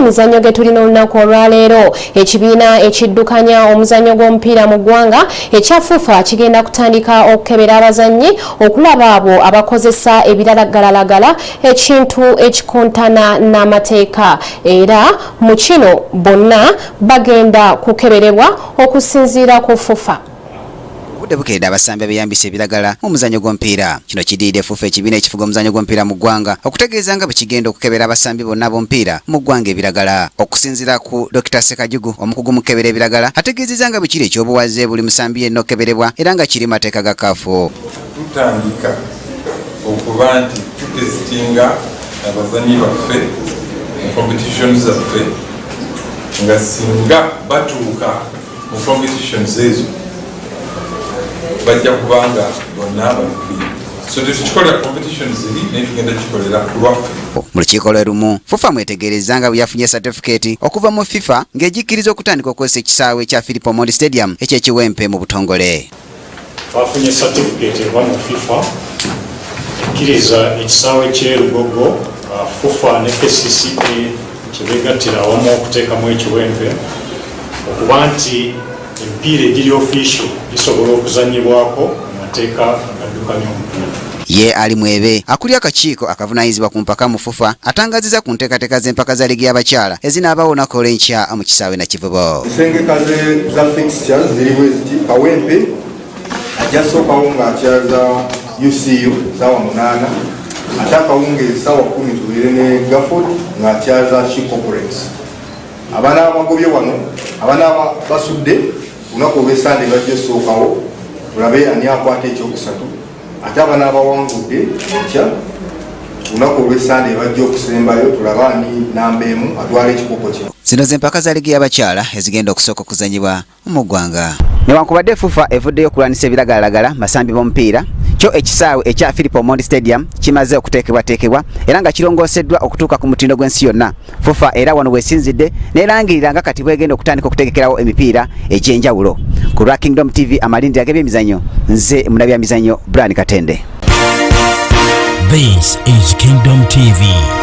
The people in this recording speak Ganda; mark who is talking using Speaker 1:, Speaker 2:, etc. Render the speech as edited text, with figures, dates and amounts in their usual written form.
Speaker 1: mizannyo ge tulina olunaku olwaleero. Ekibiina ekiddukanya omuzannyo gw'omupiira mu ggwanga ekya FUFA kigenda kutandika okukebera abazannyi okulaba abo abakozesa ebiragalalagala ekintu ekikontana n'amateeka, era mu kino bonna bagenda kukeberebwa okusinziira ku FUFA.
Speaker 2: Bukedde abasambi abeyambisa ebiragala omuzannyo gw'omupiira. Kino kidiide FUFA ekibiina ekifuga omuzannyo gw'omupiira mu ggwanga okutegeeza nga bwe kigenda okukebera abasambi bonna b'omupiira mu ggwanga ebiragala. Okusinziira ku Dr. Sekajugu omukugu mu kukebera ebiragala ategeezezza nga bwe kiri ekyobuwaze buli musambi yenna okukeberebwa era nga kiri mateeka ga kaafu.
Speaker 3: Tutandika okuba nti tutesitinga abazannyi baffe mu competitions zaffe nga singa batuuka mu competitions ezo bajja kubanga bonna balukiri. So tukikolera competition ziri naye tugenda kikolera ku lwaffe.
Speaker 2: Mu lukiiko lwe lumu FUFA mwetegereza nga bwe yafunye certificate okuva mu FIFA ng'egikkiriza okutandika okukozesa ekisaawe ekya Philip Omondi Stadium eky'ekiwempe mu Butongole.
Speaker 4: Twafunye certificate eva mu FIFA ekkiriza ekisaawe ky'Erugogo FUFA ne KCCA kyebeegattira awamu okuteekamu ekiwempe okuba nti empiira egiri official gisobola okuzannyibwako amateeka agaddukanya omupiira.
Speaker 2: Ye ali mwebe akuli akakiiko akavunaanyizibwa ku mpaka mu FUFA atangaziza ku nteekateeka z'empaka za liigi y'abakyala ezinaabawo nakola enkya mu kisaawe na Kivubo.
Speaker 5: Ensengeka za fixtures ziri bwe ziti Kawempe ajja sookawo ng'akyaza UCU ssaawa 8 ate akawungeezi ssaawa 10 tubeere ne Gafford ng'akyaza She Corporates. Abaana abagobye wano abaana basudde lunaku olw'Essande bajja esookawo tulabe ani akwata ekyokusatu ate abaana abawangudde ekya lunaku olw'Essande bajja okusembayo tulabe ani namba emu atwala ekikopo kino.
Speaker 2: Zino z'empaka za liigi y'abakyala ezigenda okusooka okuzannyibwa mu ggwanga. Newankubadde FUFA evuddeyo okulwanisa ebiragalalagala masambi b'omupiira, kyo ekisaawe ekya Philip Omondi Stadium kimaze okuteekebwateekebwa era nga kirongooseddwa okutuuka ku mutindo gw'ensi yonna. FUFA era wano weesinzidde n'erangirira nga kati bwegenda okutandika okutegekerawo emipiira egy'enjawulo. Ku lwa Kingdom TV amalindi ag'ebyemizannyo, nze munabyamizannyo Brian Katende.
Speaker 6: This is Kingdom TV.